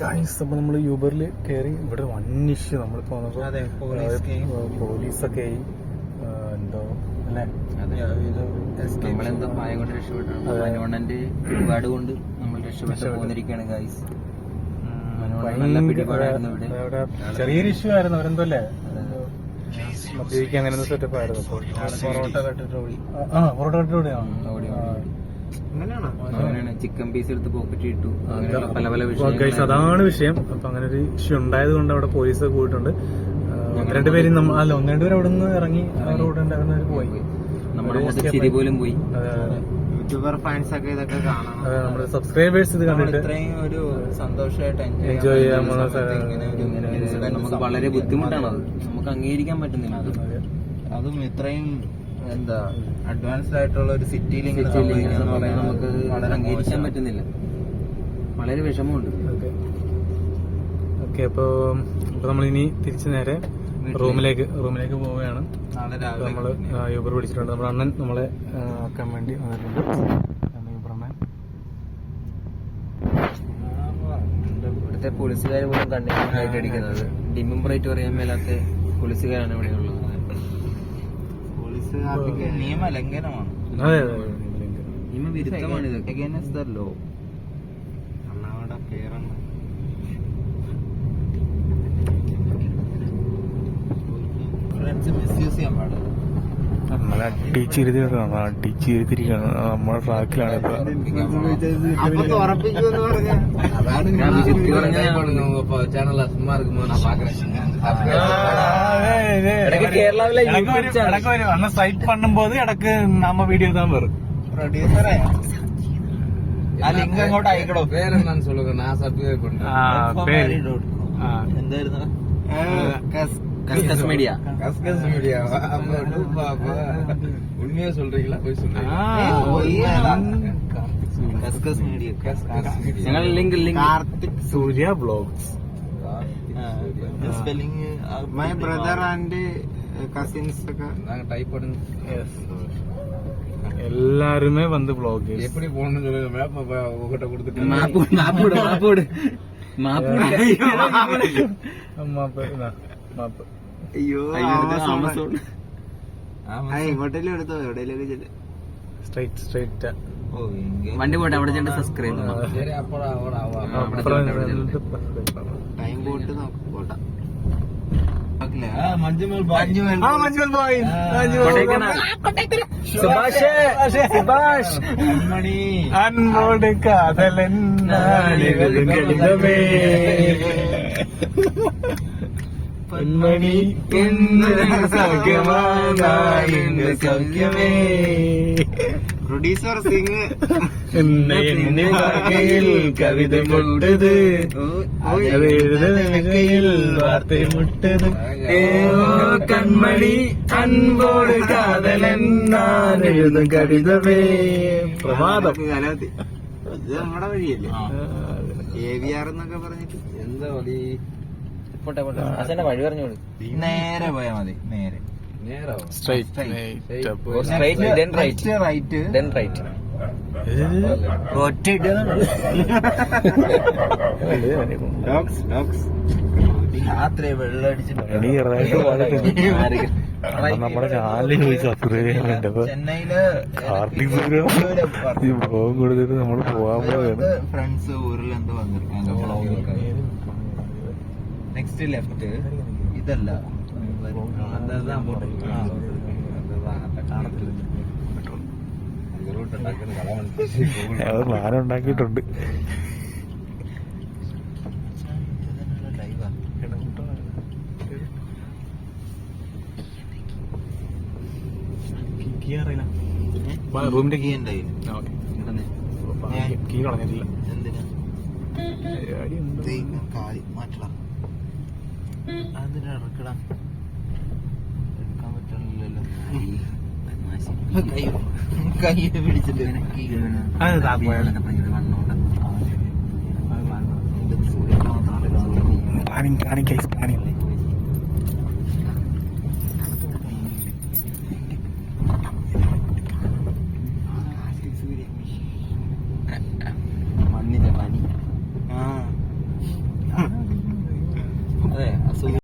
Guys, അപ്പോൾ നമ്മൾ യൂബറിൽ കയറി. ഇവിടെ വൺ ഇഷ്യൂ നമ്മളിപ്പോൾ പോലീസൊക്കെ ആയി എന്തോ അല്ലേ, നമ്മളെന്തോ പായ കൊണ്ട് രക്ഷപ്പെട്ടു. ഒരുപാട് കൊണ്ട് നമ്മൾ രക്ഷപ്പെട്ടു പോന്നിരിക്കുകയാണ് ഗൈസ്. ഇവിടെ ചെറിയൊരു ഇഷ്യൂ ആയിരുന്നു. അവരെന്തോ അല്ലേ മദ്യപിക്കാൻ അങ്ങനെ സെറ്റപ്പ് ആയിരുന്നു. പൊറോട്ട കട്ടിട്ട് ഓടി. പൊറോട്ട കട്ടിട്ട് അങ്ങനെയാണ്. ചിക്കൻ പീസ് എടുത്ത് പോക്കറ്റ് ഇട്ടു. പല പല വിഷയം, അതാണ് വിഷയം. അപ്പൊ അങ്ങനെ ഒരു ഇഷ്യൂ ഉണ്ടായത് കൊണ്ട് അവിടെ പോലീസ് പോയിട്ടുണ്ട്. ഒന്ന് രണ്ടുപേരും അവിടെ നിന്ന് ഇറങ്ങി റോഡ് ഉണ്ടായിരുന്നവർ പോയി. നമ്മുടെ ചിരി പോലും പോയി. യൂട്യൂബർ ഫാൻസ് ഒക്കെ ഇതൊക്കെ കാണാം. നമ്മുടെ സബ്സ്ക്രൈബേഴ്സ് ഇത് കണ്ടിട്ട് ഇത്രയും ഒരു സന്തോഷമായിട്ട് എൻജോയ് ചെയ്യാൻ നമുക്ക് വളരെ ബുദ്ധിമുട്ടാണ്. അത് നമുക്ക് അംഗീകരിക്കാൻ പറ്റുന്നില്ല. അതും ഇത്രയും എന്താ അഡ്വാൻസ്ഡ് ആയിട്ടുള്ള ഒരു സിറ്റിയിൽ നമുക്ക് വളരെ അംഗീകരിക്കാൻ പറ്റുന്നില്ല. വളരെ വിഷമമുണ്ട്. ഓക്കെ, അപ്പൊ നമ്മളിനി തിരിച്ചു നേരെ റൂമിലേക്ക് പോവുകയാണ്. നമ്മള് യൂബർ വിളിച്ചിട്ടുണ്ട്. നമ്മുടെ അണ്ണൻ നമ്മളെ ആക്കാൻ വേണ്ടി വന്നിട്ടുണ്ട്. യൂബർ അണ്ണൻ. ഇവിടുത്തെ പോലീസുകാർ പോലും കണ്ണിനായിട്ട് അടിക്കുന്നത്. ഡിമ്മും ബ്രൈറ്റ് പറയാൻ മേലാത്ത പോലീസുകാരാണ് ഇവിടെ ഉള്ളത്. പോലീസുകാർക്ക് നിയമലംഘനമാണ്. നിയമവിരുദ്ധമാണ് ഇതൊക്കെ. Against the law. അണ്ണാവിടെ പേരെന്ന് ഫ്രണ്ട്സ് മിസ്യൂസ് ചെയ്യാൻ പാടില്ല. നമ്മളെ അടിച്ചിരുത്തിരിക്കുകയാണ്. നമ്മുടെ ട്രാക്കിലാണ് ഇപ്പൊ. അന്ന് സൈറ്റ് പണ്ണുമ്പോൾ ഇടക്ക് നമ്മ വീഡിയോ താൻ വരും. പ്രൊഡ്യൂസറെ ആ ലിങ്ക് അങ്ങോട്ട് അയക്കടോ. പേരെന്താന്ന് சொல்லுங்க. நான் சப்ஸ்கிரைப் എന്തായിരുന്നു? கஸ்கஸ் மீடியா. உண்மையா சொல்றீங்களா? போய் சொல்றீங்க. കസ്കസ് മീഡിയ. ഞങ്ങൾ link Karthik Surya blogs. Spelling my brother and cousins ഒക്കെ ടൈപ്പ് பண்ணுங்க. எல்லாருமே வந்து ബ്ലോഗ് எப்படி போகணும்னு சொல்லுங்க. மேப் உங்ககிட்ட கொடுத்துட்டு മാപ്പ്. അയ്യോ, ഇങ്ങോട്ടല്ലേ എടുത്തോ? എവിടെയൊക്കെ ചെല്ല്. സ്ട്രൈറ്റ് വണ്ടി പോട്ടെ. അവിടെ ചെന്ന് സബ്സ്ക്രൈബ് ടൈം പോട്ട് നോക്ക്. പോട്ടെ. അൻപോട് കാതലെന്നേ പൊന്മണി സൗഖ്യമേ പ്രൊഡ്യൂസർ സിംഗ് കവിത മുട്ടത് എഴുതയിൽ വാർത്ത മുട്ടത് കൺമണി അൻപോട് കാതലെന്നാൻ എഴുതും കവിതമേ. പ്രമാദം. ഇത് നമ്മുടെ വഴിയല്ലേ? AVR എന്നൊക്കെ പറഞ്ഞിട്ട് എന്താ മതി. പോട്ടെ വഴി പറഞ്ഞോളൂ. നേരെ പോയാ മതി. നേരെ സ്ട്രൈറ്റ് രാത്രി വെള്ളം അടിച്ചിട്ട് നമ്മുടെ ചാനലിൽ പോയി സബ്സ്ക്രൈബ് ചെയ്യാനുണ്ട്. അപ്പൊ ചെന്നൈയില് കാർത്തിക് ബ്ലോഗ് കൊടുത്തിട്ട് നമ്മൾ പോവാൻ പോവുകയാണ്. ഫ്രണ്ട്സ് ഊരിൽ എന്തോ വന്നിരിക്കാங்க. Next left. ഇതല്ല, പ്ലാൻ ഉണ്ടാക്കിയിട്ടുണ്ട്. റൂമിന്റെ കീ കീ കളഞ്ഞിട്ടില്ല. എന്തിനാ കാലി മാറ്റണം? അതിന് ഇറക്കണം. എടുക്കാൻ പറ്റണില്ലല്ലോ. കൈ പിടിച്ചിട്ട് പ്ലാനിങ്. അതെ